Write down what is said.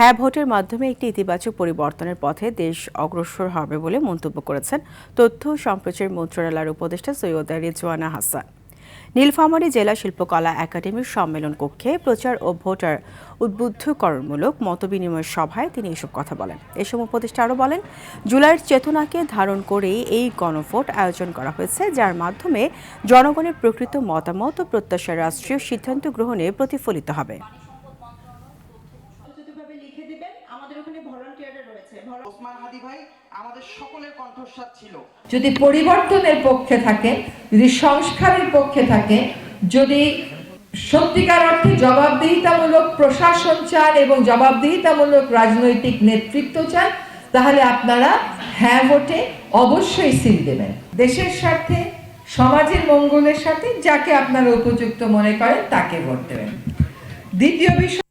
হ্যাঁ ভোটের মাধ্যমে একটি ইতিবাচক পরিবর্তনের পথে দেশ অগ্রসর হবে বলে মন্তব্য করেছেন তথ্য ও সম্প্রচার মন্ত্রণালয়ের উপদেষ্টা সৈয়দা রিজওয়ানা হাসান। নীলফামারী জেলা শিল্পকলা একাডেমির সম্মেলন কক্ষে প্রচার ও ভোটার উদ্বুদ্ধকরণমূলক মতবিনিময় সভায় তিনি এসব কথা বলেন। এসব উপদেষ্টা আরও বলেন, জুলাইয়ের চেতনাকে ধারণ করেই এই গণভোট আয়োজন করা হয়েছে, যার মাধ্যমে জনগণের প্রকৃত মতামত ও প্রত্যাশা রাষ্ট্রীয় সিদ্ধান্ত গ্রহণে প্রতিফলিত হবে। যদি পরিবর্তনের পক্ষে থাকেন, যদি সংস্কারের পক্ষে থাকেন, যদি সত্যিকার অর্থে জবাবদিহিতামূলক প্রশাসন চান এবং জবাবদিহিতামূলক রাজনৈতিক নেতৃত্ব চান, তাহলে আপনারা হ্যাঁ ভোটে অবশ্যই সিল দেবেন। দেশের স্বার্থে, সমাজের মঙ্গলের সাথে যাকে আপনারা উপযুক্ত মনে করেন তাকে ভোট দেবেন। দ্বিতীয় বিষয়,